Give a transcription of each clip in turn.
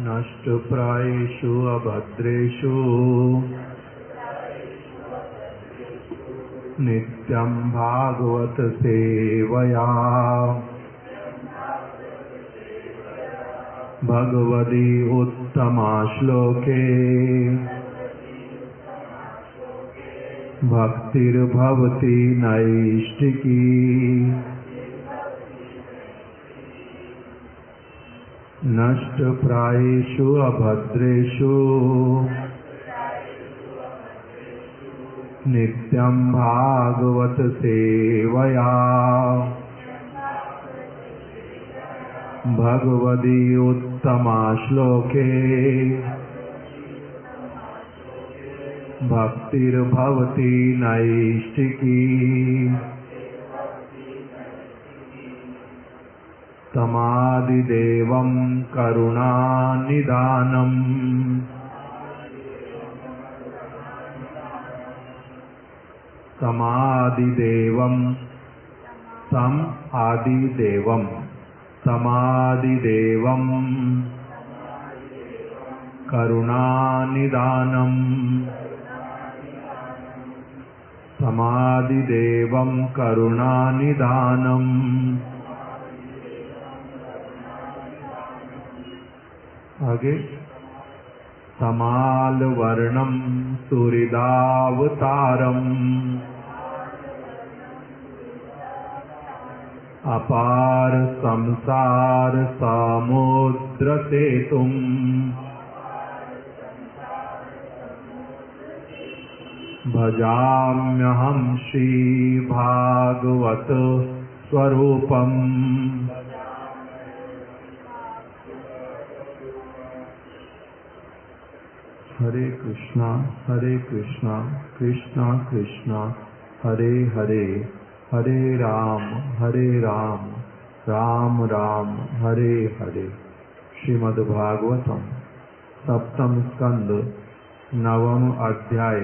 नष्टप्रायेषु अभद्रेषु नित्यं भागवत सेवया भगवती उत्तमा श्लोके भक्तिर्भवति नैष्ठिकी। नष्टप्रायेषु अभद्रेषु नित्यं भागवत सेवया भगवती उत्तमा श्लोके भक्तिर्भवति नैष्ठिकी। तमादिदेवं करुणानिधानम् तमादिदेवं तम आदिदेवं तमादिदेवं करुणानिधानम् तमादिदेवं करुणानिधानम्। आगे तमालवर्णं सुहृदावतारम् अपार संसार समुद्र सेतुम् भजाम्यहं श्री भागवत स्वरूपम्। हरे कृष्णा कृष्णा कृष्णा हरे हरे, हरे राम राम राम हरे हरे। श्रीमद्भागवतम सप्तम स्कंद नवम अध्याय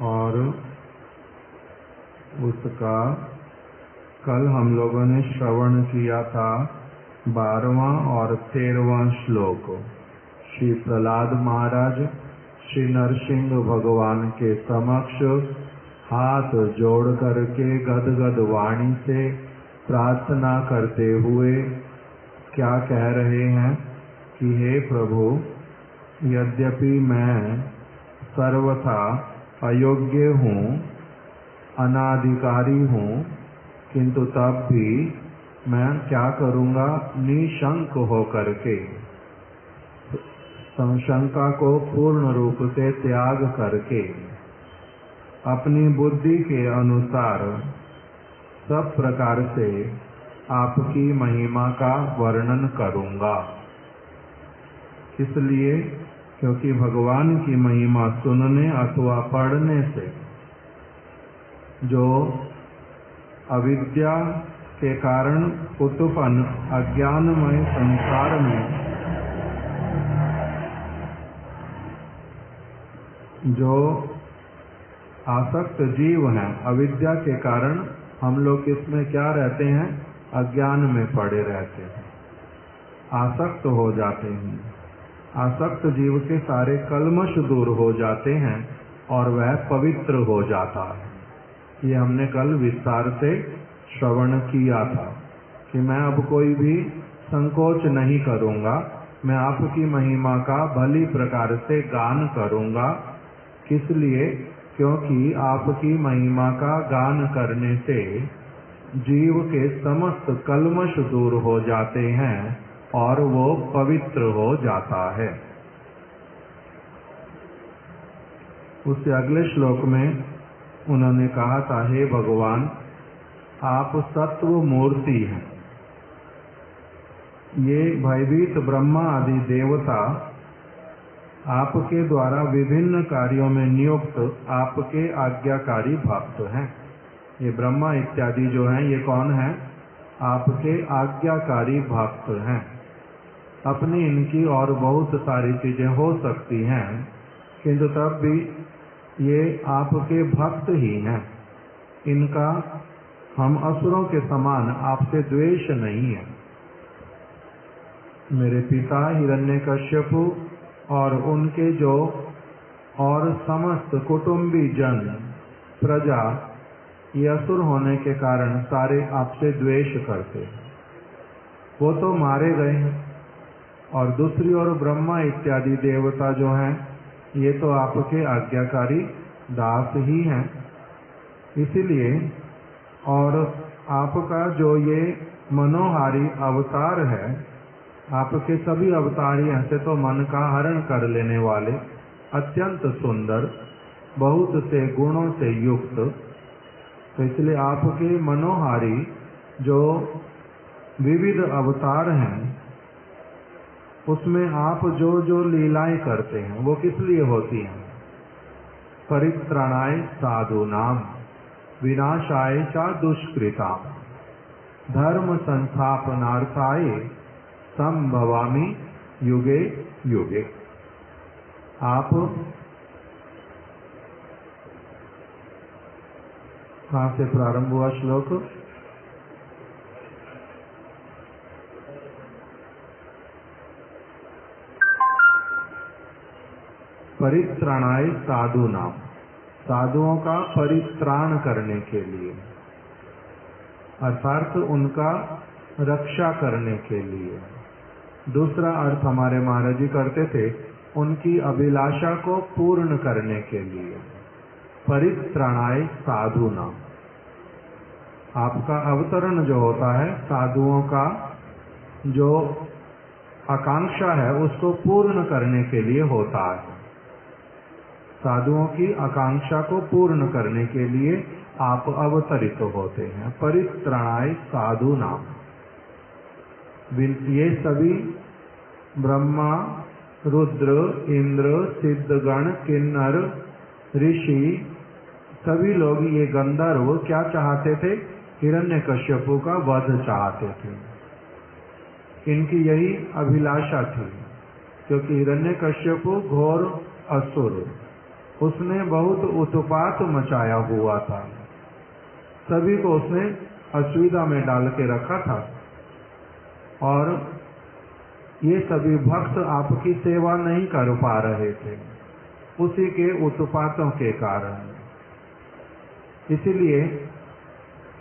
और उसका कल हम लोगों ने श्रवण किया था 12वां और 13वां श्लोक। श्री प्रहलाद महाराज श्री नरसिंह भगवान के समक्ष हाथ जोड़ करके गदगद वाणी से प्रार्थना करते हुए क्या कह रहे हैं कि हे प्रभु, यद्यपि मैं सर्वथा अयोग्य हूँ, अनाधिकारी हूँ, किंतु तब भी मैं क्या करूँगा, निशंक हो करके संशंका को पूर्ण रूप से त्याग करके अपनी बुद्धि के अनुसार सब प्रकार से आपकी महिमा का वर्णन करूँगा। इसलिए क्योंकि भगवान की महिमा सुनने अथवा पढ़ने से जो अविद्या के कारण उत्पन्न अज्ञानमय संसार में जो आसक्त जीव हैं, अविद्या के कारण हम लोग इसमें क्या रहते हैं, अज्ञान में पड़े रहते हैं, आसक्त हो जाते हैं। आसक्त जीव के सारे कल्मश दूर हो जाते हैं और वह पवित्र हो जाता है। ये हमने कल विस्तार से श्रवण किया था कि मैं अब कोई भी संकोच नहीं करूँगा, मैं आपकी महिमा का भली प्रकार से गान करूँगा। किस लिए? क्योंकि आपकी महिमा का गान करने से जीव के समस्त कल्मश दूर हो जाते हैं और वो पवित्र हो जाता है। उससे अगले श्लोक में उन्होंने कहा था, हे भगवान, आप सत्व मूर्ति हैं। ये भयभीत ब्रह्मा आदि देवता आपके द्वारा विभिन्न कार्यों में नियुक्त आपके आज्ञाकारी भक्त हैं। ये ब्रह्मा इत्यादि जो हैं, ये कौन है? आपके आज्ञाकारी भक्त हैं। अपनी इनकी और बहुत सारी चीजें हो सकती हैं, किंतु तब भी ये आपके भक्त ही हैं। इनका हम असुरों के समान आपसे द्वेष नहीं है। मेरे पिता हिरण्यकश्यपु और उनके जो और समस्त कुटुंबी जन प्रजा ये असुर होने के कारण सारे आपसे द्वेष करते हैं। वो तो मारे गए हैं और दूसरी ओर ब्रह्मा इत्यादि देवता जो हैं ये तो आपके आज्ञाकारी दास ही हैं। इसीलिए और आपका जो ये मनोहारी अवतार है, आपके सभी अवतार ऐसे तो मन का हरण कर लेने वाले, अत्यंत सुंदर, बहुत से गुणों से युक्त, तो इसलिए आपके मनोहारी जो विविध अवतार हैं उसमें आप जो जो लीलाएं करते हैं वो किस लिए होती हैं? परित्राणाय साधूनाम विनाशाय च दुष्कृताम धर्म संस्थापनार्थाय संभवामि युगे युगे। आप कहाँ से प्रारंभ हुआ श्लोक? परित्राणाय साधूनाम, साधुओं का परित्राण करने के लिए, अर्थात उनका रक्षा करने के लिए। दूसरा अर्थ हमारे महाराज जी करते थे, उनकी अभिलाषा को पूर्ण करने के लिए। परित्राणाय साधूनाम, आपका अवतरण जो होता है साधुओं का जो आकांक्षा है उसको पूर्ण करने के लिए होता है। साधुओं की आकांक्षा को पूर्ण करने के लिए आप अवतरित होते हैं। परित्राणाय साधूनाम, ये सभी ब्रह्मा, रुद्र, इंद्र, सिद्धगण, किन्नर, ऋषि, सभी लोग ये गंधर्व क्या चाहते थे? हिरण्यकश्यपु का वध चाहते थे। इनकी यही अभिलाषा थी, क्योंकि हिरण्यकश्यपु घोर असुर, उसने बहुत उत्पात मचाया हुआ था, सभी को उसने असुविधा में डाल के रखा था और ये सभी भक्त आपकी सेवा नहीं कर पा रहे थे उसी के उत्पातों के कारण। इसीलिए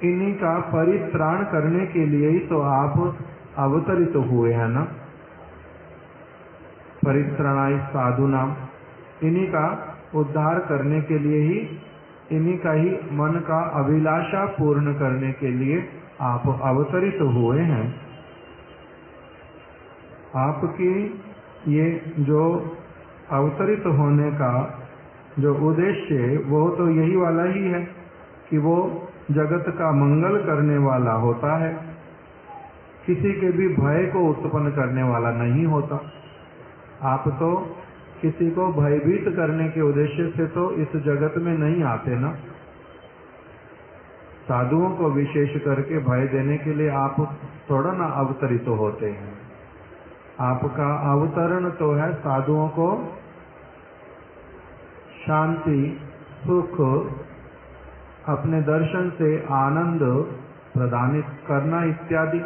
इन्हीं का परित्राण करने के लिए ही तो आप अवतरित हुए हैं ना। परित्राणाय साधूनाम, इन्हीं का उद्धार करने के लिए ही, इन्हीं का ही मन का अभिलाषा पूर्ण करने के लिए आप अवतरित हुए हैं। आपकी ये जो अवतरित होने का जो उद्देश्य है वो तो यही वाला ही है कि वो जगत का मंगल करने वाला होता है, किसी के भी भय को उत्पन्न करने वाला नहीं होता। आप तो किसी को भयभीत करने के उद्देश्य से तो इस जगत में नहीं आते ना। साधुओं को विशेष करके भय देने के लिए आप थोड़ा ना अवतरित होते हैं। आपका अवतरण तो है साधुओं को शांति, सुख, अपने दर्शन से आनंद प्रदान करना इत्यादि।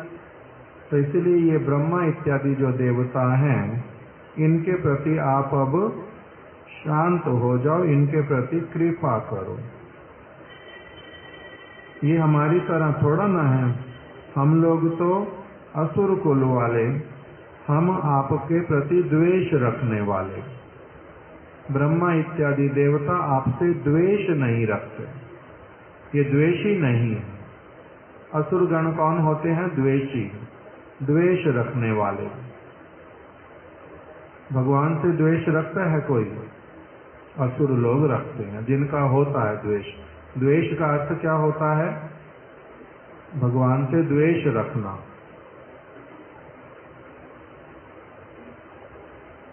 तो इसलिए ये ब्रह्मा इत्यादि जो देवता हैं इनके प्रति आप अब शांत हो जाओ, इनके प्रति कृपा करो। ये हमारी तरह थोड़ा ना है, हम लोग तो असुर कुल वाले, हम आपके प्रति द्वेष रखने वाले। ब्रह्मा इत्यादि देवता आपसे द्वेष नहीं रखते, ये द्वेषी नहीं है। असुर गण कौन होते हैं? द्वेषी, द्वेष रखने वाले। भगवान से द्वेष रखता है कोई? असुर लोग रखते हैं, जिनका होता है द्वेष। द्वेष का अर्थ क्या होता है? भगवान से द्वेष रखना।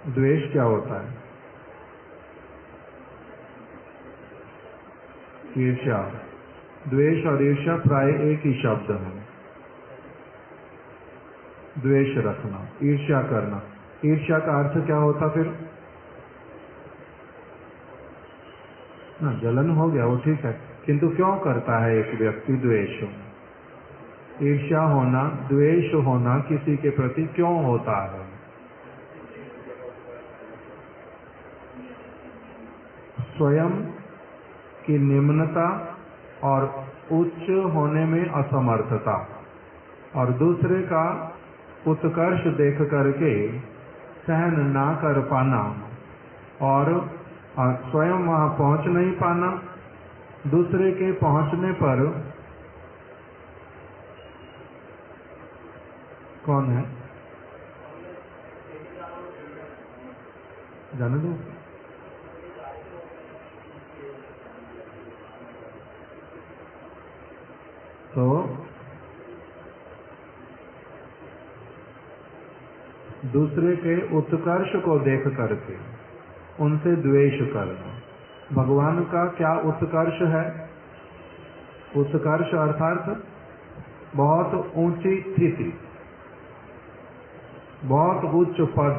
द्वेष क्या होता है? ईर्ष्या। द्वेष और ईर्ष्या प्राय एक ही शब्द है। द्वेष रखना, ईर्ष्या करना। ईर्ष्या का अर्थ क्या होता फिर? ना, जलन हो गया वो ठीक है, किंतु क्यों करता है एक व्यक्ति द्वेष? ईर्ष्या होना, द्वेष होना किसी के प्रति क्यों होता है? स्वयं की निम्नता और उच्च होने में असमर्थता और दूसरे का उत्कर्ष देख करके सहन ना कर पाना और स्वयं वहां पहुंच नहीं पाना, दूसरे के पहुंचने पर कौन है जाने दो। तो दूसरे के उत्कर्ष को देख करके उनसे द्वेष करना। भगवान का क्या उत्कर्ष है? उत्कर्ष अर्थात बहुत ऊंची स्थिति, बहुत उच्च पद,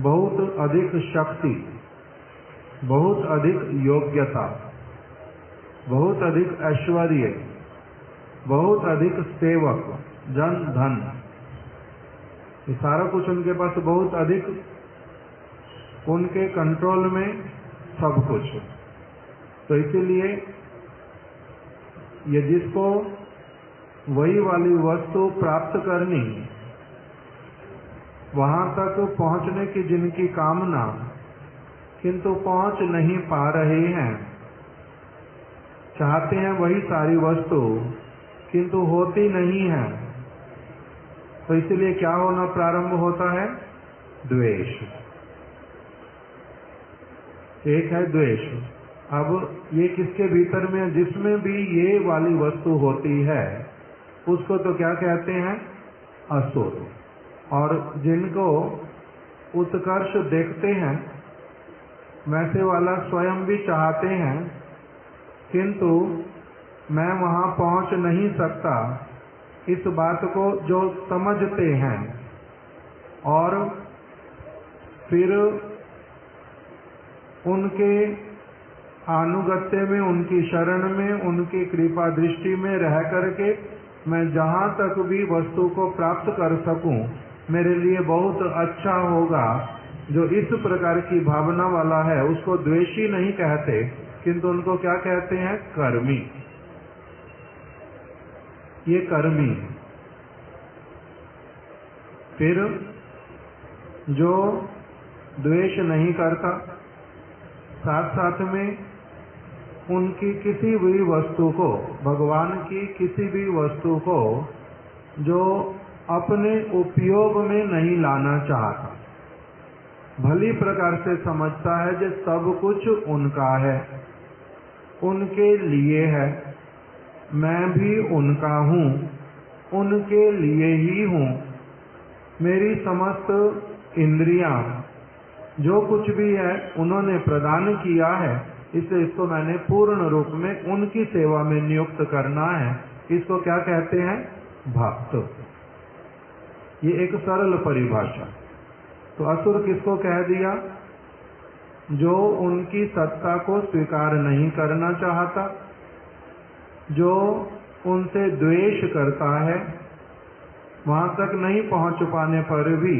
बहुत अधिक शक्ति, बहुत अधिक योग्यता, बहुत अधिक ऐश्वर्य, बहुत अधिक सेवक, जन धन, ये सारा कुछ उनके पास बहुत अधिक, उनके कंट्रोल में सब कुछ। तो इसीलिए ये जिसको वही वाली वस्तु प्राप्त करनी, वहां तक पहुंचने की जिनकी कामना, किंतु पहुंच नहीं पा रहे हैं, चाहते हैं वही सारी वस्तु किंतु होती नहीं है, तो इसलिए क्या होना प्रारंभ होता है? द्वेष। एक है द्वेष। अब ये किसके भीतर में? जिसमें भी ये वाली वस्तु होती है उसको तो क्या कहते हैं? असुर। और जिनको उत्कर्ष देखते हैं वैसे वाला स्वयं भी चाहते हैं, किंतु मैं वहां पहुंच नहीं सकता, इस बात को जो समझते हैं और फिर उनके अनुगत्य में, उनकी शरण में, उनकी कृपा दृष्टि में रह करके मैं जहां तक भी वस्तु को प्राप्त कर सकूं मेरे लिए बहुत अच्छा होगा, जो इस प्रकार की भावना वाला है उसको द्वेषी नहीं कहते, किंतु उनको क्या कहते हैं? कर्मी। ये कर्मी। फिर जो द्वेष नहीं करता, साथ साथ में उनकी किसी भी वस्तु को, भगवान की किसी भी वस्तु को जो अपने उपयोग में नहीं लाना चाहता, भली प्रकार से समझता है जो सब कुछ उनका है, उनके लिए है, मैं भी उनका हूँ, उनके लिए ही हूँ, मेरी समस्त इंद्रियां जो कुछ भी है उन्होंने प्रदान किया है, इसलिए इसको मैंने पूर्ण रूप में उनकी सेवा में नियुक्त करना है। इसको क्या कहते हैं? भक्त। ये एक सरल परिभाषा। तो असुर किसको कह दिया? जो उनकी सत्ता को स्वीकार नहीं करना चाहता, जो उनसे द्वेष करता है, वहां तक नहीं पहुंच पाने पर भी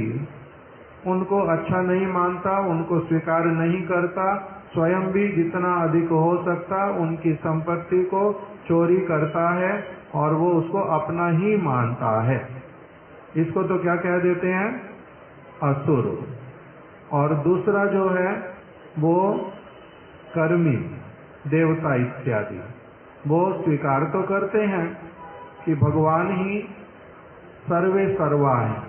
उनको अच्छा नहीं मानता, उनको स्वीकार नहीं करता, स्वयं भी जितना अधिक हो सकता उनकी संपत्ति को चोरी करता है और वो उसको अपना ही मानता है। इसको तो क्या कह देते हैं? असुर। और दूसरा जो है वो कर्मी, देवता इत्यादि, वो स्वीकार तो करते हैं कि भगवान ही सर्वे सर्वा है,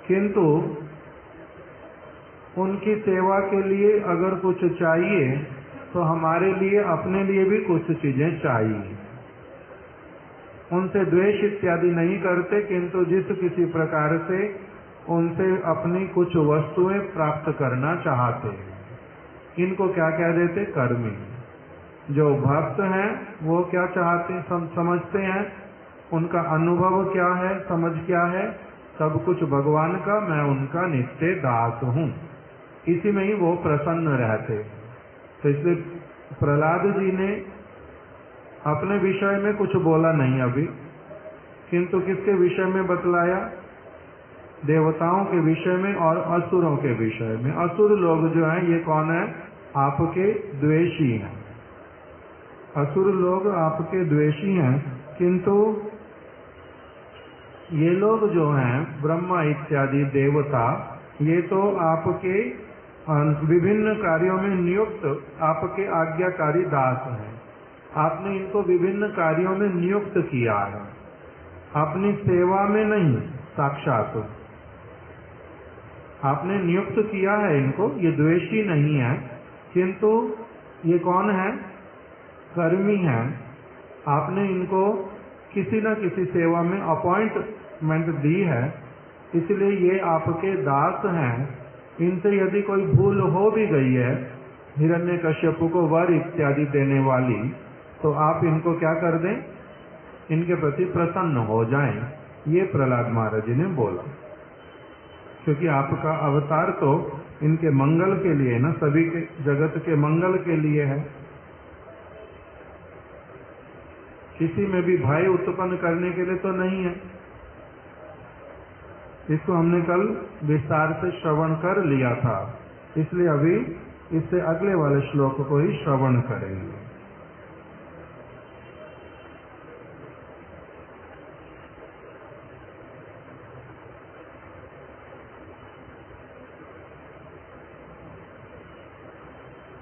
किंतु उनकी सेवा के लिए अगर कुछ चाहिए तो हमारे लिए, अपने लिए भी कुछ चीजें चाहिए। उनसे द्वेष इत्यादि नहीं करते, किंतु जिस किसी प्रकार से उनसे अपनी कुछ वस्तुएं प्राप्त करना चाहते हैं। इनको क्या कह देते? कर्मी। जो भक्त हैं वो क्या चाहते, समझते हैं, उनका अनुभव क्या है, समझ क्या है? सब कुछ भगवान का, मैं उनका नित्य दास हूँ, इसी में ही वो प्रसन्न रहते। तो इसलिए प्रहलाद जी ने अपने विषय में कुछ बोला नहीं अभी, किंतु किसके विषय में बतलाया? देवताओं के विषय में और असुरों के विषय में। असुर लोग जो हैं ये कौन है? आपके द्वेषी हैं। असुर लोग आपके द्वेषी हैं, किंतु ये लोग जो हैं ब्रह्मा इत्यादि देवता, ये तो आपके विभिन्न कार्यों में नियुक्त आपके आज्ञाकारी दास हैं। आपने इनको विभिन्न कार्यों में नियुक्त किया है, अपनी सेवा में नहीं, साक्षात आपने नियुक्त किया है इनको। ये द्वेषी नहीं है, किंतु ये कौन है? कर्मी हैं। आपने इनको किसी न किसी सेवा में अपॉइंटमेंट दी है, इसलिए ये आपके दास हैं। इनसे यदि कोई भूल हो भी गई है, हिरण्यकश्यप को वर इत्यादि देने वाली, तो आप इनको क्या कर दें? इनके प्रति प्रसन्न हो जाएं। ये प्रहलाद महाराज जी ने बोला, क्योंकि आपका अवतार तो इनके मंगल के लिए ना, सभी के जगत के मंगल के लिए है। किसी में भी भय उत्पन्न करने के लिए तो नहीं है। इसको हमने कल विस्तार से श्रवण कर लिया था, इसलिए अभी इससे अगले वाले श्लोक को ही श्रवण करेंगे।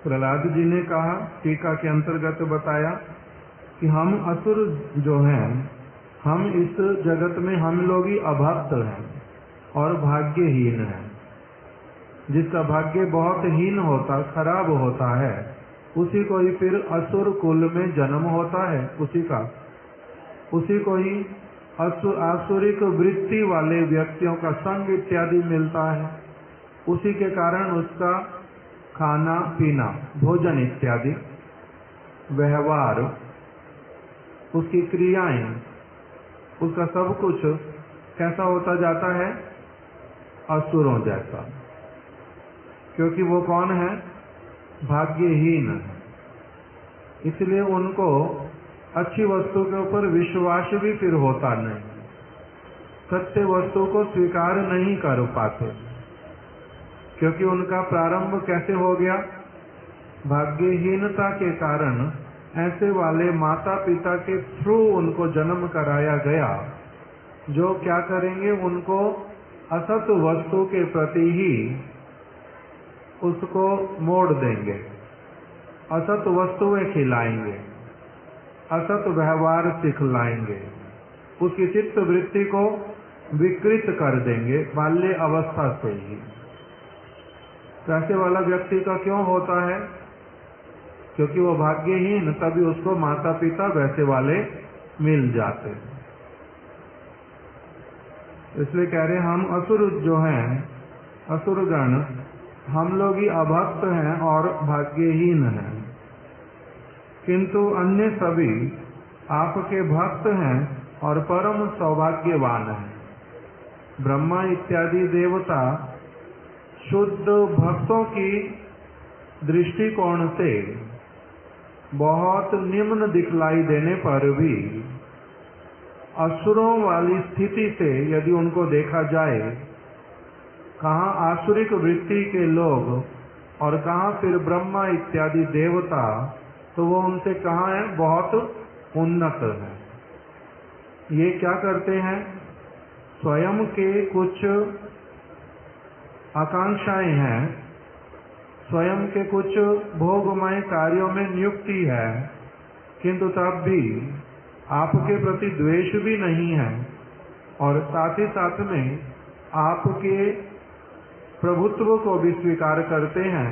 प्रहलाद जी ने कहा, टीका के अंतर्गत बताया कि हम असुर जो हैं, हम इस जगत में हम लोग ही अभक्त हैं और भाग्यहीन हैं। जिसका भाग्य बहुत हीन होता, खराब होता है, उसी को ही फिर असुर कुल में जन्म होता है। उसी को ही आसुरिक वृत्ति वाले व्यक्तियों का संग इत्यादि मिलता है। उसी के कारण उसका खाना पीना, भोजन इत्यादि, व्यवहार, उसकी क्रियाएं, उसका सब कुछ कैसा होता जाता है? असुरों जैसा। क्योंकि वो कौन है? भाग्यहीन है। इसलिए उनको अच्छी वस्तु के ऊपर विश्वास भी फिर होता नहीं, सत्य वस्तु को स्वीकार नहीं कर पाते, क्योंकि उनका प्रारंभ कैसे हो गया? भाग्यहीनता के कारण ऐसे वाले माता पिता के थ्रू उनको जन्म कराया गया, जो क्या करेंगे? उनको असत वस्तु के प्रति ही उसको मोड़ देंगे, असत वस्तुएं खिलाएंगे, असत व्यवहार सिखलाएंगे, उसकी चित्त वृत्ति को विकृत कर देंगे बाल्य अवस्था से ही। ऐसे वाला व्यक्ति का क्यों होता है? क्योंकि वो भाग्यहीन, तभी उसको माता पिता वैसे वाले मिल जाते। इसलिए कह रहे हम असुर जो हैं, असुरगण, हम लोग ही अभक्त हैं और भाग्यहीन हैं, किंतु अन्य सभी आपके भक्त हैं और परम सौभाग्यवान हैं। ब्रह्मा इत्यादि देवता शुद्ध भक्तों की दृष्टिकोण से बहुत निम्न दिखलाई देने पर भी असुरों वाली स्थिति से यदि उनको देखा जाए, कहाँ आसुरिक वृत्ति के लोग और कहाँ फिर ब्रह्मा इत्यादि देवता, तो वो उनसे कहाँ है? बहुत उन्नत है। ये क्या करते हैं? स्वयं के कुछ आकांक्षाएं हैं, स्वयं के कुछ भोगमय कार्यों में नियुक्ति है, किंतु तब भी आपके प्रति द्वेष भी नहीं है, और साथ ही साथ में आपके प्रभुत्व को भी स्वीकार करते हैं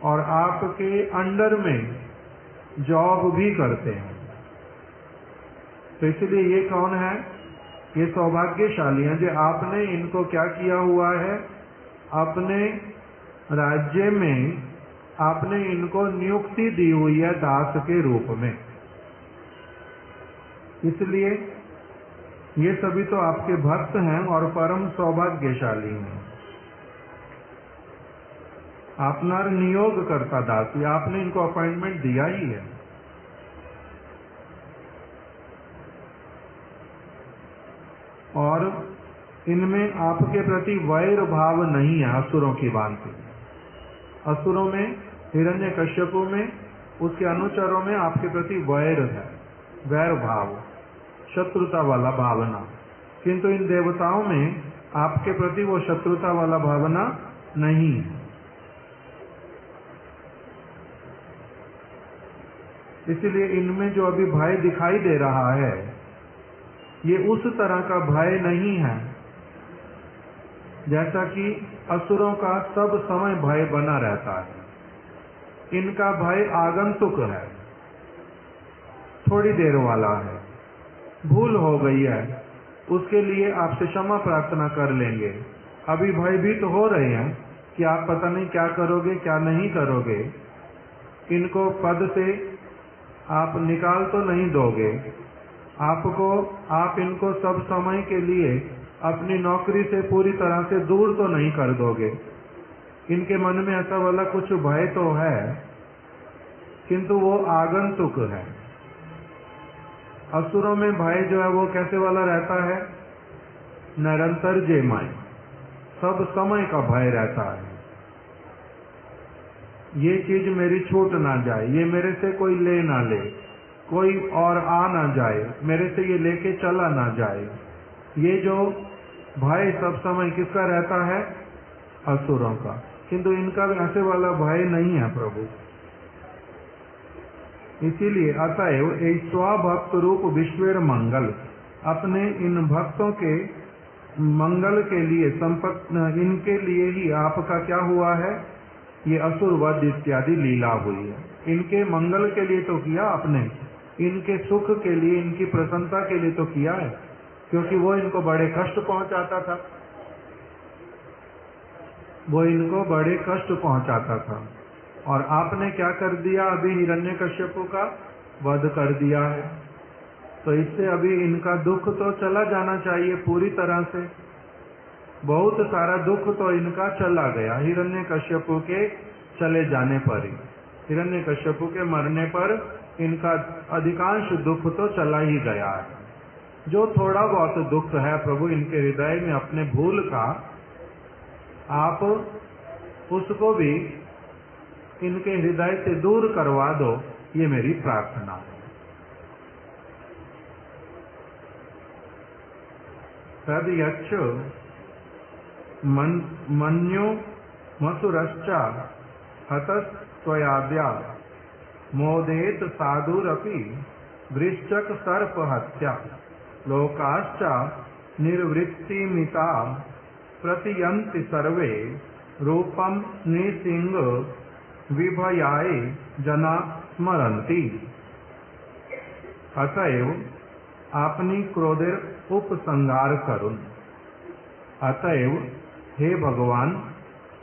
और आपके अंडर में जॉब भी करते हैं। तो इसलिए ये कौन है? ये सौभाग्यशाली हैं जो आपने इनको क्या किया हुआ है? अपने राज्य में आपने इनको नियुक्ति दी हुई है दास के रूप में। इसलिए ये सभी तो आपके भक्त हैं और परम सौभाग्यशाली हैं। आपनार नियोग करता दास, आपने इनको अपॉइंटमेंट दिया ही है। और इनमें आपके प्रति वैर भाव नहीं है असुरों की भांति। असुरों में, हिरण्यकश्यपु में, उसके अनुचरों में आपके प्रति वैर है, वैर भाव, शत्रुता वाला भावना। किंतु इन देवताओं में आपके प्रति वो शत्रुता वाला भावना नहीं है। इसलिए इनमें जो अभी भय दिखाई दे रहा है, ये उस तरह का भय नहीं है जैसा कि असुरों का सब समय भय बना रहता है। इनका भय आगंतुक है, थोड़ी देर वाला है, भूल हो गई है, उसके लिए आपसे क्षमा प्रार्थना कर लेंगे। अभी भयभीत हो रहे हैं कि आप पता नहीं क्या करोगे क्या नहीं करोगे, इनको पद से आप निकाल तो नहीं दोगे, आप इनको सब समय के लिए अपनी नौकरी से पूरी तरह से दूर तो नहीं कर दोगे। इनके मन में ऐसा वाला कुछ भय तो है, किंतु वो आगंतुक है। असुरों में भय जो है वो कैसे वाला रहता है? निरंतर जयमय, सब समय का भय रहता है। ये चीज मेरी छूट ना जाए, ये मेरे से कोई ले ना ले, कोई और आ ना जाए, मेरे से ये लेके चला ना जाए। ये जो भय सब समय किसका रहता है? असुरों का। किंतु इनका ऐसे वाला भय नहीं है प्रभु। इसीलिए अतएव स्वभक्त रूप विश्वेर मंगल, अपने इन भक्तों के मंगल के लिए इनके लिए ही आपका क्या हुआ है? ये असुर वध इत्यादि लीला हुई है। इनके मंगल के लिए तो किया आपने, इनके सुख के लिए, इनकी प्रसन्नता के लिए तो किया है, क्योंकि वो इनको बड़े कष्ट पहुंचाता था, वो इनको बड़े कष्ट पहुंचाता था। और आपने क्या कर दिया? अभी हिरण्यकश्यपु का वध कर दिया है, तो इससे अभी इनका दुख तो चला जाना चाहिए पूरी तरह से। बहुत सारा दुख तो इनका चला गया हिरण्यकश्यपु के चले जाने पर ही। हिरण्यकश्यपु के मरने पर इनका अधिकांश दुख तो चला ही गया है। जो थोड़ा बहुत दुख है प्रभु इनके हृदय में अपने भूल का, आप उसको भी इनके हृदय से दूर करवा दो, ये मेरी प्रार्थना है। तद यच्च मन्यो मसुरश्चा हतस्त्वयाद्या मोदेत साधुरपि वृश्चक सर्प हत्या लोकाश्चा निर्वृत्तिमिता प्रतियन्ति सर्वे रूपम निसिंह विभयाय जना स्मरन्ति। अतएव आपनी क्रोधेर उपसंहार करुन। अतएव हे भगवान,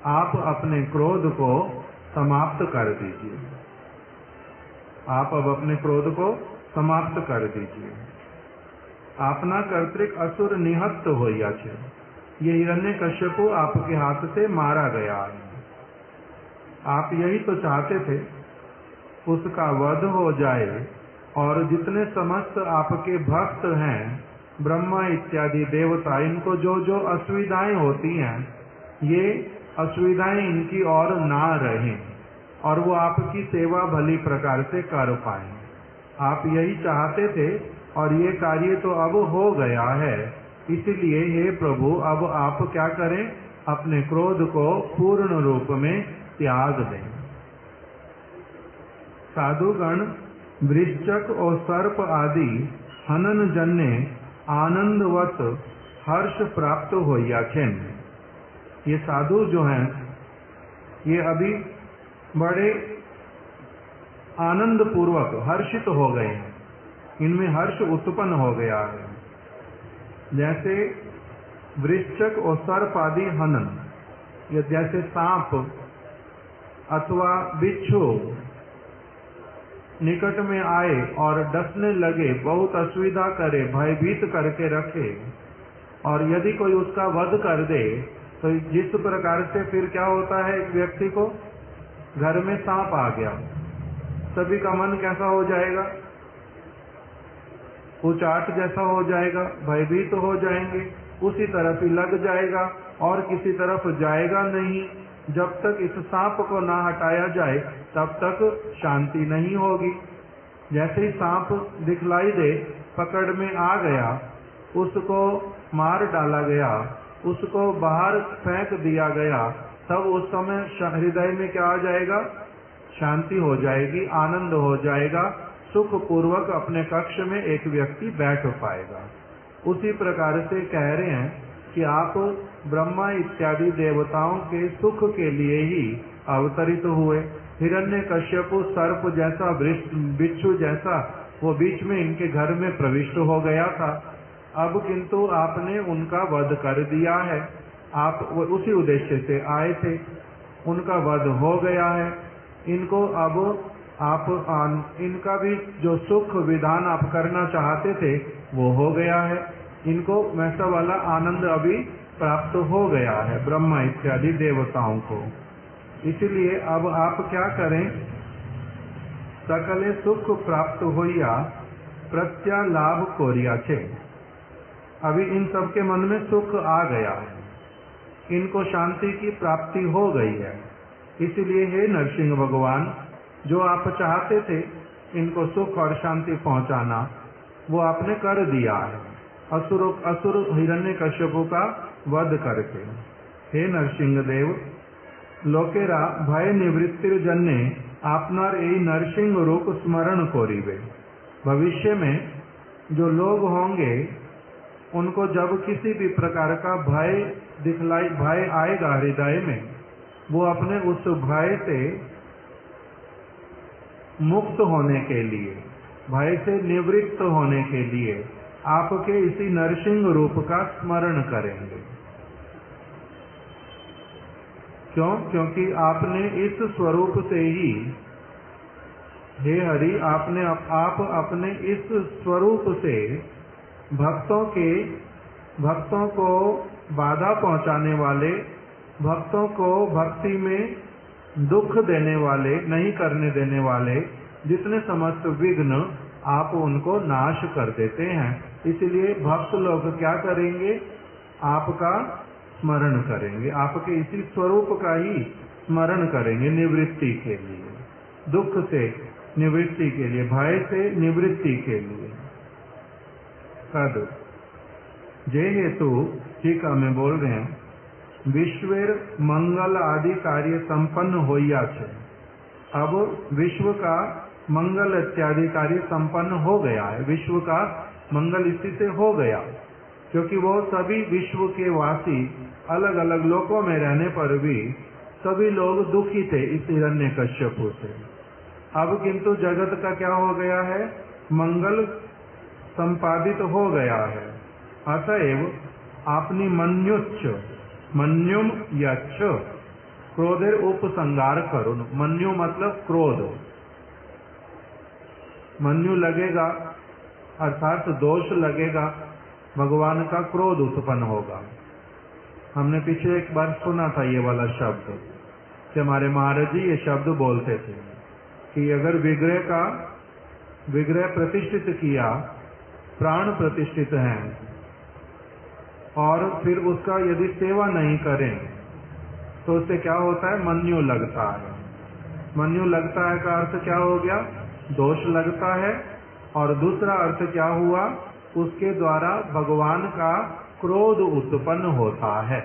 आप अपने क्रोध को समाप्त कर दीजिए। आप अब अपने क्रोध को समाप्त कर दीजिए। आपना कर्तृक असुर निहत होइया छे। ये हिरण्यकश्यपु आपके हाथ से मारा गया है। आप यही तो चाहते थे, उसका वध हो जाए और जितने समस्त आपके भक्त हैं, ब्रह्मा इत्यादि देवता, इनको जो जो असुविधाएं होती हैं, ये असुविधाएं इनकी और ना रहें और वो आपकी सेवा भली प्रकार से कर पाएं। आप यही चाहते थे और ये कार्य तो अब हो गया है। इसलिए हे प्रभु, अब आप क्या करें? अपने क्रोध को पूर्ण रूप में त्याग दें। साधुगण वृश्चक और सर्प आदि हनन जन्य आनंदवत हर्ष प्राप्त होइया छेन। ये साधु जो हैं, ये अभी बड़े आनंद पूर्वक हर्षित हो गए हैं, इनमें हर्ष उत्पन्न हो गया है। जैसे वृश्चक और सर्प आदि हनन, या जैसे सांप अथवा बिच्छू निकट में आए और डसने लगे, बहुत असुविधा करे, भयभीत करके रखे, और यदि कोई उसका वध कर दे तो जिस प्रकार से फिर क्या होता है, एक व्यक्ति को घर में सांप आ गया, सभी का मन कैसा हो जाएगा? उचाट जैसा हो जाएगा, भयभीत तो हो जाएंगे, उसी तरफ ही लग जाएगा और किसी तरफ जाएगा नहीं। जब तक इस सांप को ना हटाया जाए तब तक शांति नहीं होगी। जैसे ही सांप दिखलाई दे, पकड़ में आ गया, उसको मार डाला गया, उसको बाहर फेंक दिया गया, तब उस समय हृदय में क्या आ जाएगा? शांति हो जाएगी, आनंद हो जाएगा, सुख पूर्वक अपने कक्ष में एक व्यक्ति बैठ पाएगा। उसी प्रकार से कह रहे हैं कि आप ब्रह्मा इत्यादि देवताओं के सुख के लिए ही अवतरित हुए। हिरण्यकश्यपु सर्प जैसा, बिच्छू जैसा वो बीच में इनके घर में प्रविष्ट हो गया था। अब किंतु आपने उनका वध कर दिया है। आप उसी उद्देश्य से आए थे, उनका वध हो गया है। इनको अब आप इनका भी जो सुख विधान आप करना चाहते थे वो हो गया है। इनको वैसा वाला आनंद अभी प्राप्त हो गया है ब्रह्मा इत्यादि देवताओं को। इसलिए अब आप क्या करें? सकले सुख प्राप्त होइया प्रत्यालाभ कोरिया छे। अभी इन सबके मन में सुख आ गया है, इनको शांति की प्राप्ति हो गई है। इसलिए हे नरसिंह भगवान, जो आप चाहते थे इनको सुख और शांति पहुंचाना, वो आपने कर दिया है असुर हिरण्यकश्यपु का वध करके। हे नरसिंह देव, लोकेरा भय निवृत्तिर जन्य आपनार यही नरसिंह रूप स्मरण कोरिवे। भविष्य में जो लोग होंगे उनको जब किसी भी प्रकार का भय आएगा हृदय में, वो अपने उस भय से मुक्त होने के लिए, भय से निवृत्त होने के लिए आपके इसी नरसिंह रूप का स्मरण करेंगे। क्यों? क्योंकि आपने इस स्वरूप से ही, हे हरि, आप अपने इस स्वरूप से भक्तों को बाधा पहुंचाने वाले, भक्तों को भक्ति में दुख देने वाले, नहीं करने देने वाले जितने समस्त विघ्न, आप उनको नाश कर देते हैं। इसलिए भक्त लोग क्या करेंगे? आपका स्मरण करेंगे, आपके इसी स्वरूप का ही स्मरण करेंगे निवृत्ति के लिए, दुख से निवृत्ति के लिए, भय से निवृत्ति के लिए। कद जे हेतु टीका में बोल रहे हैं, विश्वेर मंगल आदि कार्य संपन्न होइया छे। अब विश्व का मंगल इत्यादि कार्य संपन्न हो गया है, विश्व का मंगल इसी से हो गया, क्योंकि वो सभी विश्व के वासी अलग अलग लोकों में रहने पर भी सभी लोग दुखी थे इस हिरण्यकश्यपु से। अब किंतु जगत का क्या हो गया है? मंगल संपादित हो गया है। अतएव आपनी मन्युम यच्छ क्रोधेर उपसंगार करुन। मन्यु मतलब क्रोध, मन्यु लगेगा अर्थात दोष लगेगा, भगवान का क्रोध उत्पन्न होगा। हमने पीछे एक बार सुना था ये वाला शब्द कि हमारे महाराज जी ये शब्द बोलते थे कि अगर विग्रह प्रतिष्ठित किया, प्राण प्रतिष्ठित हैं, और फिर उसका यदि सेवा नहीं करें तो उससे क्या होता है? मन्यु लगता है। मन्यु लगता है का अर्थ क्या हो गया? दोष लगता है। और दूसरा अर्थ क्या हुआ? उसके द्वारा भगवान का क्रोध उत्पन्न होता है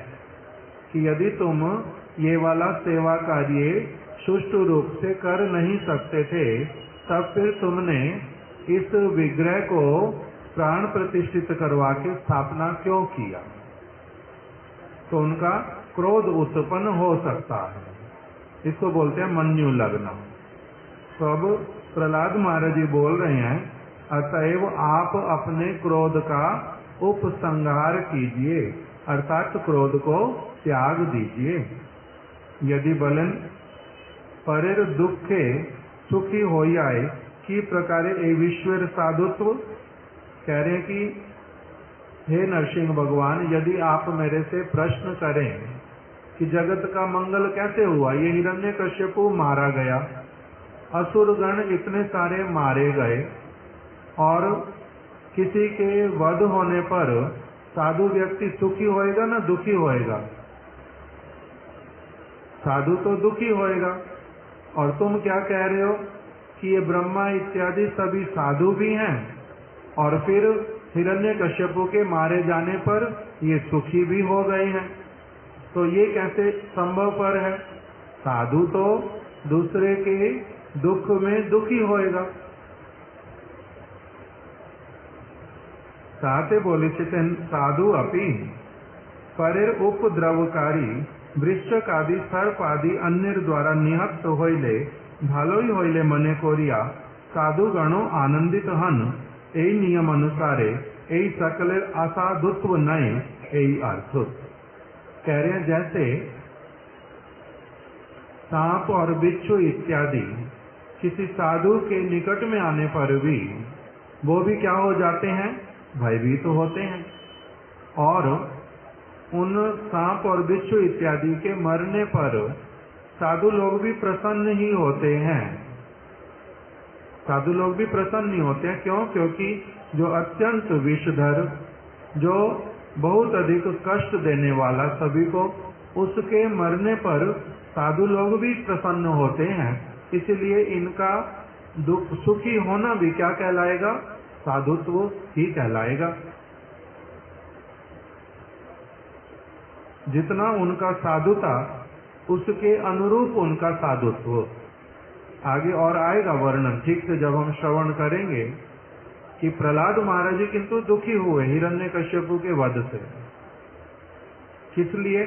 कि यदि तुम ये वाला सेवा कार्य सुष्ठु रूप से कर नहीं सकते थे, तब फिर तुमने इस विग्रह को प्राण प्रतिष्ठित करवा के स्थापना क्यों किया? तो उनका क्रोध उत्पन्न हो सकता है, इसको बोलते हैं मन्यु लगना। तो अब प्रहलाद महाराज जी बोल रहे हैं, अतएव आप अपने क्रोध का उपसंहार कीजिए, अर्थात क्रोध को त्याग दीजिए। यदि बलन परेर दुखे सुखी हो जाए कि प्रकारे ए विश्वेर साधुत्व। कह रहे हैं कि हे नरसिंह भगवान, यदि आप मेरे से प्रश्न करें कि जगत का मंगल कैसे हुआ, ये हिरण्यकश्यपु मारा गया, असुरगण इतने सारे मारे गए, और किसी के वध होने पर साधु व्यक्ति सुखी होएगा ना दुखी होएगा? साधु तो दुखी होएगा। और तुम क्या कह रहे हो कि ये ब्रह्मा इत्यादि सभी साधु भी हैं और फिर हिरण्यकश्यपु के मारे जाने पर ये सुखी भी हो गए हैं, तो ये कैसे संभव पर है? साधु तो दूसरे के दुख में दुखी होएगा। साथे बोले साधु अपि परेर उपद्रवकारी वृश्चक आदि सर्प आदि अन्य द्वारा निहत होइले भालोई होइले मने कोरिया साधु गणों आनंदित हन यही नियम अनुसारे यही सकल असाधुत्व नए यही अर्थ। कह रहे हैं जैसे सांप और बिच्छू इत्यादि किसी साधु के निकट में आने पर भी वो भी क्या हो जाते हैं? भयभीत तो होते हैं। और उन सांप और बिच्छू इत्यादि के मरने पर साधु लोग भी प्रसन्न ही होते हैं। साधु लोग भी प्रसन्न ही होते हैं। क्यों? क्योंकि जो अत्यंत विषधर, जो बहुत अधिक कष्ट देने वाला सभी को, उसके मरने पर साधु लोग भी प्रसन्न होते हैं। इसलिए इनका दुख सुखी होना भी क्या कहलाएगा? साधुत्व ही कहलाएगा। जितना उनका साधुता उसके अनुरूप उनका साधुत्व। आगे और आएगा वर्णन ठीक से जब हम श्रवण करेंगे कि प्रहलाद महाराज जी किंतु दुखी हुए हिरण्यकश्यपु के वध से। किस लिए?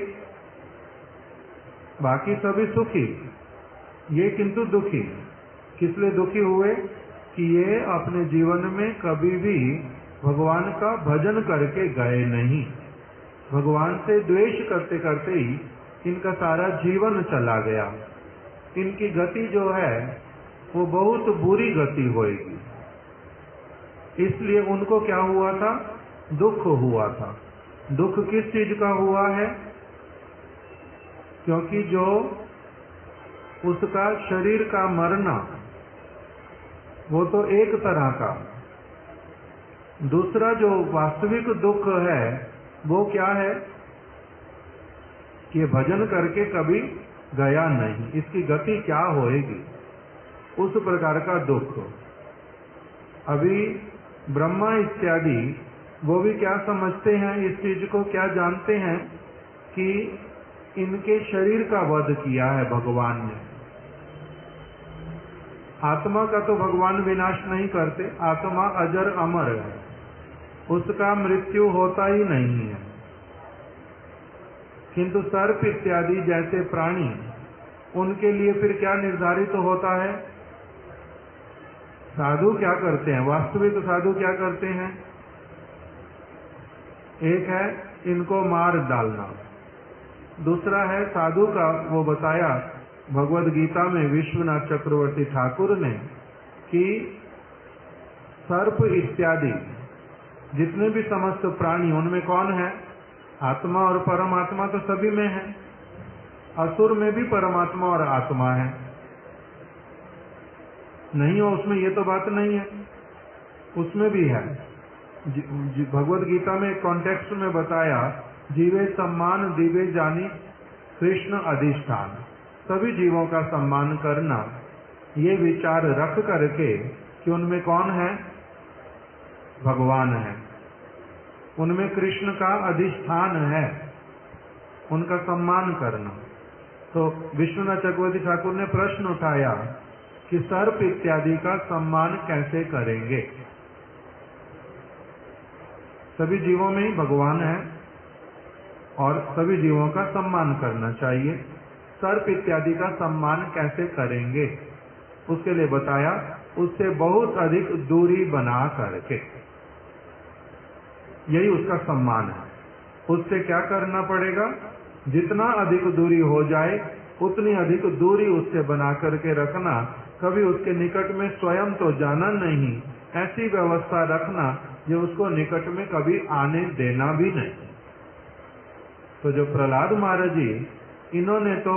बाकी सभी सुखी, ये किंतु दुखी। किस लिए दुखी हुए? कि ये अपने जीवन में कभी भी भगवान का भजन करके गए नहीं। भगवान से द्वेष करते करते ही इनका सारा जीवन चला गया। इनकी गति जो है वो बहुत बुरी गति होएगी। इसलिए उनको क्या हुआ था? दुख हुआ था। दुख किस चीज का हुआ है? क्योंकि जो उसका शरीर का मरना वो तो एक तरह का, दूसरा जो वास्तविक दुख है वो क्या है कि भजन करके कभी गया नहीं। इसकी गति क्या होएगी? उस प्रकार का दुख। अभी ब्रह्मा इत्यादि वो भी क्या समझते हैं? इस चीज को क्या जानते हैं कि इनके शरीर का वध किया है भगवान ने। आत्मा का तो भगवान विनाश नहीं करते, आत्मा अजर अमर है, उसका मृत्यु होता ही नहीं है। किंतु सर्प इत्यादि जैसे प्राणी, उनके लिए फिर क्या निर्धारित होता है? साधु क्या करते हैं? वास्तविक साधु क्या करते हैं? एक है इनको मार डालना, दूसरा है साधु का वो बताया भगवद गीता में विश्वनाथ चक्रवर्ती ठाकुर ने कि सर्प इत्यादि जितने भी समस्त प्राणी उनमें कौन है? आत्मा और परमात्मा तो सभी में है। असुर में भी परमात्मा और आत्मा है, नहीं हो उसमें ये तो बात नहीं है, उसमें भी है। भगवद गीता में कॉन्टेक्स्ट में बताया जीवे सम्मान दिवे जानी कृष्ण अधिष्ठान। सभी जीवों का सम्मान करना, ये विचार रख करके कि उनमें कौन है? भगवान है, उनमें कृष्ण का अधिष्ठान है, उनका सम्मान करना। तो विश्वनाथ चक्रवर्ती ठाकुर ने प्रश्न उठाया कि सर्प इत्यादि का सम्मान कैसे करेंगे? सभी जीवों में ही भगवान है और सभी जीवों का सम्मान करना चाहिए। सर्प इत्यादि का सम्मान कैसे करेंगे? उसके लिए बताया उससे बहुत अधिक दूरी बना करके, यही उसका सम्मान है। उससे क्या करना पड़ेगा? जितना अधिक दूरी हो जाए उतनी अधिक दूरी उससे बना करके रखना। कभी उसके निकट में स्वयं तो जाना नहीं, ऐसी व्यवस्था रखना जो उसको निकट में कभी आने देना भी नहीं। तो जो प्रहलाद महाराज जी, इन्होंने तो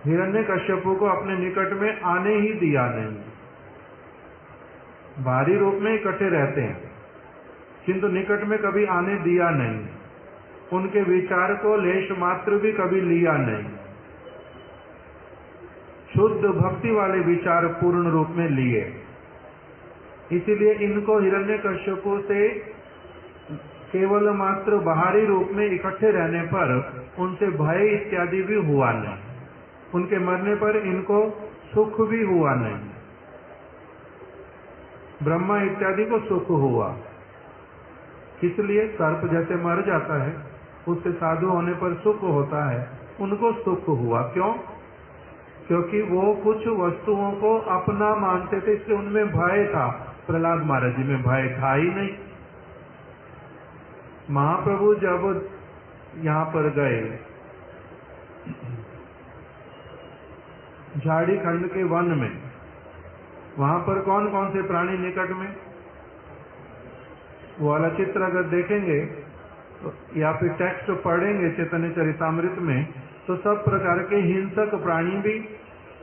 हिरण्यकश्यपु को अपने निकट में आने ही दिया नहीं। बाहरी रूप में इकट्ठे रहते हैं किंतु निकट में कभी आने दिया नहीं, उनके विचार को लेश मात्र भी कभी लिया नहीं। शुद्ध भक्ति वाले विचार पूर्ण रूप में लिए, इसीलिए इनको हिरण्यकश्यपु से केवल मात्र बाहरी रूप में इकट्ठे रहने पर उनसे भय इत्यादि भी हुआ नहीं, उनके मरने पर इनको सुख भी हुआ नहीं। ब्रह्मा इत्यादि को सुख हुआ, इसलिए सर्प जैसे मर जाता है उससे साधु होने पर सुख होता है, उनको सुख हुआ। क्यों? क्योंकि वो कुछ वस्तुओं को अपना मानते थे, इसलिए उनमें भय था। प्रहलाद महाराज जी में भय था ही नहीं। महाप्रभु जब यहाँ पर गए झाड़ी खंड के वन में, वहां पर कौन कौन से प्राणी निकट में, वो वाला चित्र अगर देखेंगे या फिर टेक्स्ट पढ़ेंगे चैतन्य चरितामृत में, तो सब प्रकार के हिंसक प्राणी भी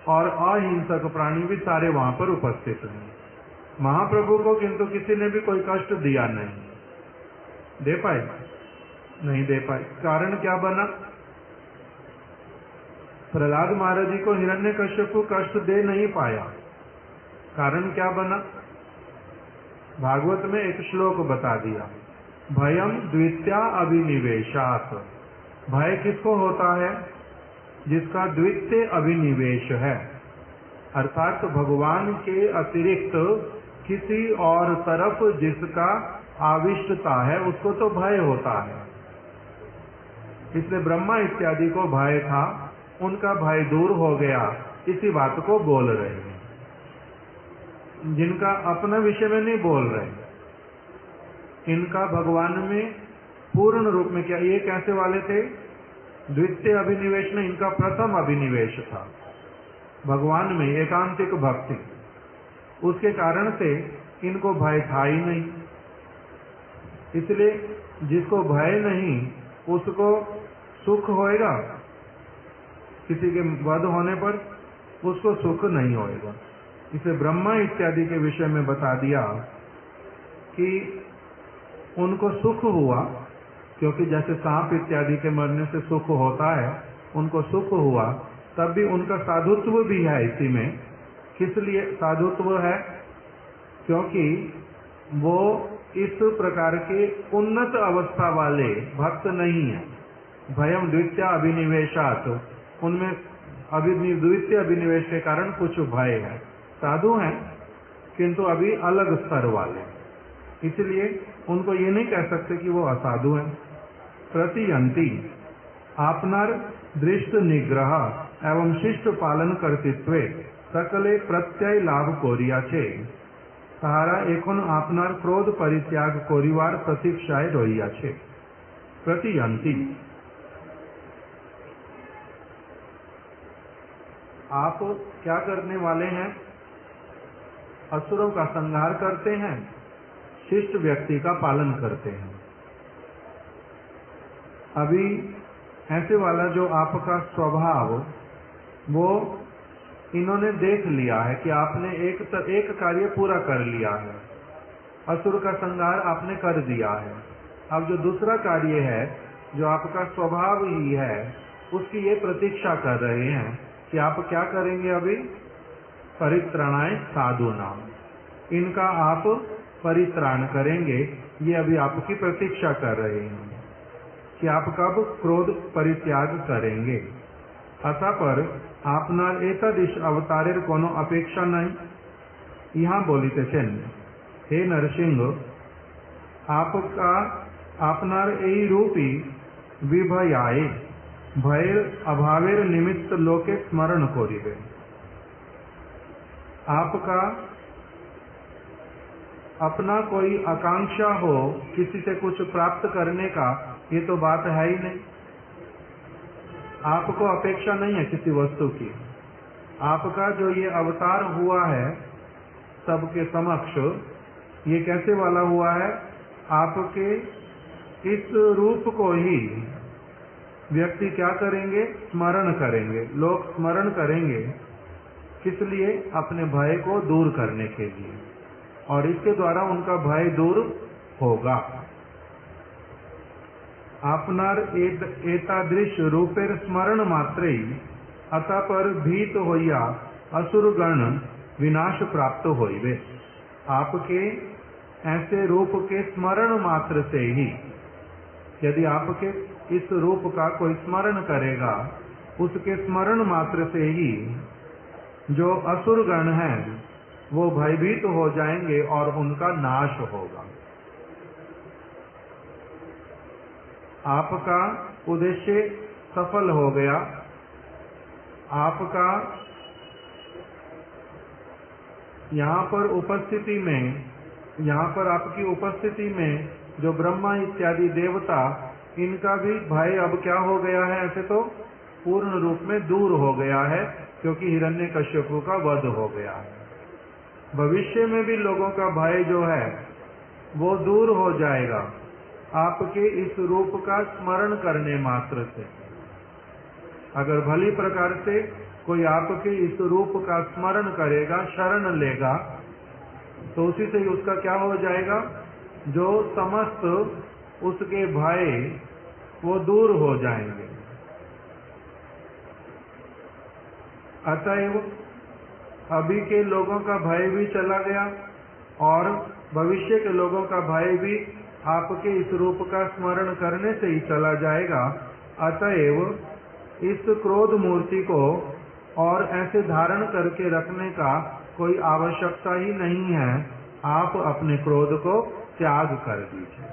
और अहिंसक प्राणी भी सारे वहां पर उपस्थित हैं। महाप्रभु को किंतु किसी ने भी कोई कष्ट दिया नहीं, दे पाए? नहीं दे पाए। कारण क्या बना? प्रहलाद महाराज जी को हिरण्यकश्यपु कष्ट दे नहीं पाया। कारण क्या बना? भागवत में एक श्लोक बता दिया, भयम द्वित्या अभिनिवेशात्। भय किसको होता है? जिसका द्वितीय अभिनिवेश है, अर्थात भगवान के अतिरिक्त किसी और तरफ जिसका आविष्टता है उसको तो भय होता है। इसलिए ब्रह्मा इत्यादि को भय था, उनका भय दूर हो गया, इसी बात को बोल रहे हैं। जिनका अपना विषय में नहीं बोल रहे, इनका भगवान में पूर्ण रूप में क्या, ये कैसे वाले थे? द्वितीय अभिनिवेश में इनका प्रथम अभिनिवेश था भगवान में, एकांतिक भक्ति। उसके कारण से इनको भय था ही नहीं। इसलिए जिसको भय नहीं उसको सुख होएगा, किसी के वध होने पर उसको सुख नहीं होएगा। इसे ब्रह्मा इत्यादि के विषय में बता दिया कि उनको सुख हुआ, क्योंकि जैसे सांप इत्यादि के मरने से सुख होता है, उनको सुख हुआ, तब भी उनका साधुत्व भी है इसी में। किस लिए साधुत्व है? क्योंकि वो इस प्रकार के उन्नत अवस्था वाले भक्त नहीं है। भयम द्वितीय अभिनिवेशात्, उनमें द्वितीय अभिनिवेश के कारण कुछ भय है। साधु हैं किंतु अभी अलग स्तर वाले, इसलिए उनको ये नहीं कह सकते कि वो असाधु हैं। प्रतियंती, आपनार दृष्ट निग्रह एवं शिष्ट पालन कर्तृत्वे सकले प्रत्यय लाभ कोरिया छे, तारा एकोन आपनार क्रोध परित्याग कोरिवार प्रतीक्षाए रोइया छे। प्रतियंती, आप क्या करने वाले हैं? असुरों का संहार करते हैं, शिष्ट व्यक्ति का पालन करते हैं। अभी ऐसे वाला जो आपका स्वभाव, वो इन्होंने देख लिया है कि आपने एक कार्य पूरा कर लिया है, असुर का संहार आपने कर दिया है। अब जो दूसरा कार्य है, जो आपका स्वभाव ही है, उसकी ये प्रतीक्षा कर रहे हैं कि आप क्या करेंगे। अभी परित्राणाय साधु नाम, इनका आप परित्राण करेंगे, ये अभी आपकी प्रतीक्षा कर रहे हैं कि आप कब क्रोध परित्याग करेंगे। अतः पर आपनार एतदिश अवतारेर कोनो अपेक्षा नहीं। यहाँ बोलितेছেন, हे नरसिंह, आपका आपनार এই रूपी विभयाए भयर अभावेर निमित्त लोके स्मरण करिबे। आपका अपना कोई आकांक्षा हो किसी से कुछ प्राप्त करने का, ये तो बात है ही नहीं। आपको अपेक्षा नहीं है किसी वस्तु की। आपका जो ये अवतार हुआ है सबके समक्ष, ये कैसे वाला हुआ है? आपके इस रूप को ही व्यक्ति क्या करेंगे? स्मरण करेंगे, लोग स्मरण करेंगे। किस लिए? अपने भय को दूर करने के लिए, और इसके द्वारा उनका भय दूर होगा। आपनार एतादृश रूपेर स्मरण मात्रे अतःपर भीत होइया असुरगण विनाश प्राप्त होइवे। आपके ऐसे रूप के स्मरण मात्र से ही, यदि आपके इस रूप का कोई स्मरण करेगा, उसके स्मरण मात्र से ही जो असुरगण हैं वो भयभीत हो जाएंगे और उनका नाश होगा। आपका उद्देश्य सफल हो गया। आपका यहाँ पर आपकी उपस्थिति में जो ब्रह्मा इत्यादि देवता, इनका भी भय अब क्या हो गया है, ऐसे तो पूर्ण रूप में दूर हो गया है, क्योंकि हिरण्यकश्यपु का वध हो गया है। भविष्य में भी लोगों का भय जो है वो दूर हो जाएगा आपके इस रूप का स्मरण करने मात्र से। अगर भली प्रकार से कोई आपके इस रूप का स्मरण करेगा, शरण लेगा, तो उसी से ही उसका क्या हो जाएगा, जो समस्त उसके भय वो दूर हो जाएंगे। अतएव अभी के लोगों का भय भी चला गया और भविष्य के लोगों का भय भी आपके इस रूप का स्मरण करने से ही चला जाएगा। अतएव इस क्रोध मूर्ति को और ऐसे धारण करके रखने का कोई आवश्यकता ही नहीं है। आप अपने क्रोध को त्याग कर दीजिए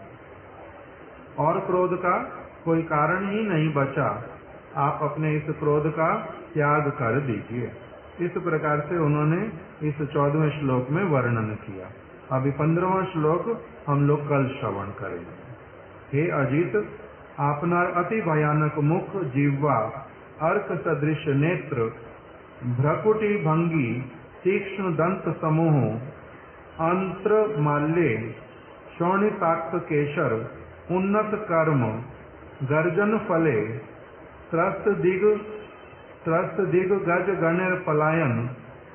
और क्रोध का कोई कारण ही नहीं बचा। आप अपने इस क्रोध का त्याग कर दीजिए। इस प्रकार से उन्होंने इस 14वें श्लोक में वर्णन किया। अभी 15वां श्लोक हम लोग कल श्रवण करेंगे। हे अजित, आपनार अति भयानक मुख, जिह्वा, अर्क सदृश नेत्र, भ्रकुटी भंगी, तीक्ष्ण दंत समूह, अंत्र माल्ये, शोणिताक्त केशर, उन्नत कर्म, गर्जन फले, त्रस्त दिग गज गणेर पलायन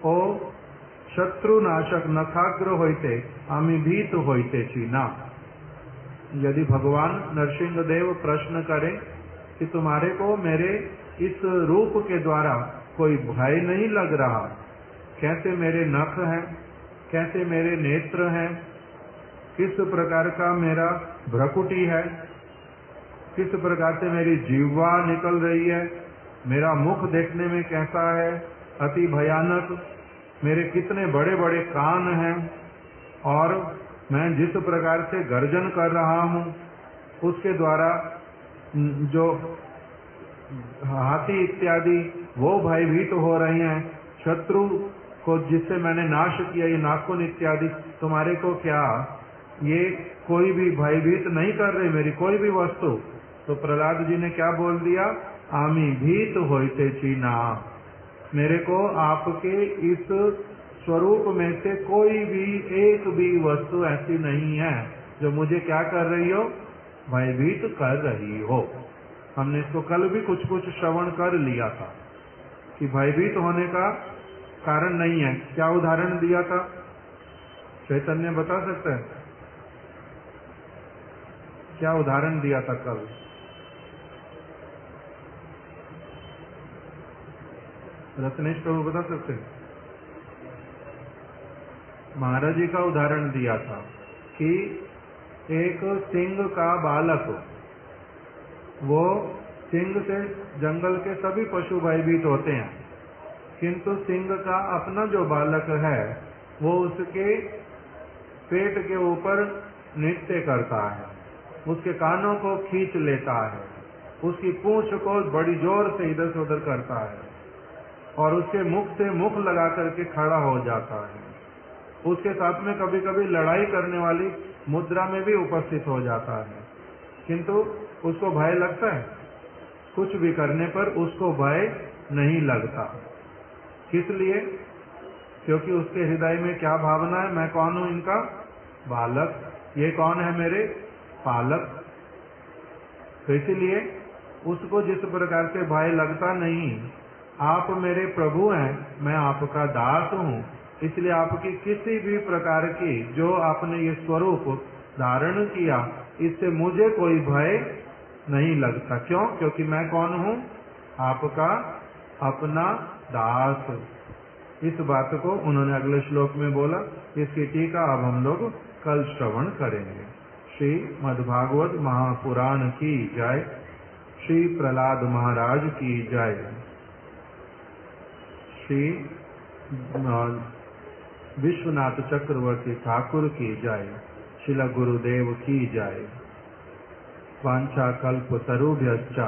ओ शत्रुनाशक नखाग्र होइते आमी भीत होइतेछि ना। यदि भगवान नरसिंह देव प्रश्न करें कि तुम्हारे को मेरे इस रूप के द्वारा कोई भय नहीं लग रहा, कैसे मेरे नख हैं, कैसे मेरे नेत्र हैं, किस प्रकार का मेरा भ्रकुटी है, किस प्रकार से मेरी जिह्वा निकल रही है, मेरा मुख देखने में कैसा है, अति भयानक, मेरे कितने बड़े बड़े कान हैं, और मैं जिस प्रकार से गर्जन कर रहा हूँ उसके द्वारा जो हाथी इत्यादि वो भयभीत हो रहे हैं, शत्रु को जिससे मैंने नाश किया, ये नाखून इत्यादि तुम्हारे को क्या ये कोई भी भयभीत नहीं कर रहे मेरी कोई भी वस्तु। तो प्रहलाद जी ने क्या बोल दिया, आमी भीत होइते चीना, मेरे को आपके इस स्वरूप में से कोई भी एक भी वस्तु ऐसी नहीं है जो मुझे क्या कर रही हो, भयभीत कर रही हो। हमने इसको कल भी कुछ कुछ श्रवण कर लिया था कि भयभीत होने का कारण नहीं है। क्या उदाहरण दिया था, चैतन्य बता सकते हैं क्या उदाहरण दिया था कल? रत्नेश प्रभु बता सकते हैं? महाराज जी का उदाहरण दिया था कि एक सिंह का बालक, वो सिंह से जंगल के सभी पशु भयभीत होते हैं, किंतु सिंह का अपना जो बालक है वो उसके पेट के ऊपर नृत्य करता है, उसके कानों को खींच लेता है, उसकी पूंछ को बड़ी जोर से इधर से उधर करता है और उसके मुख से मुख लगा करके खड़ा हो जाता है। उसके साथ में कभी कभी लड़ाई करने वाली मुद्रा में भी उपस्थित हो जाता है, किंतु उसको भय लगता है? कुछ भी करने पर उसको भय नहीं लगता। किस लिए? क्योंकि उसके हृदय में क्या भावना है, मैं कौन हूं इनका बालक, ये कौन है मेरे पालक। तो इसीलिए उसको जिस प्रकार से भय लगता नहीं, आप मेरे प्रभु हैं, मैं आपका दास हूं, इसलिए आपकी किसी भी प्रकार की जो आपने ये स्वरूप धारण किया, इससे मुझे कोई भय नहीं लगता। क्यों? क्योंकि मैं कौन हूँ? आपका अपना दास। इस बात को उन्होंने अगले श्लोक में बोला। इसकी टीका अब हम लोग कल श्रवण करेंगे। श्री मद्भागवत महापुराण की जय। श्री प्रहलाद महाराज की जय। श्री विश्वनाथ चक्रवर्ती ठाकुर की जय। श्रील गुरुदेव की जय। वांछा कल्प तरुभ्यश्च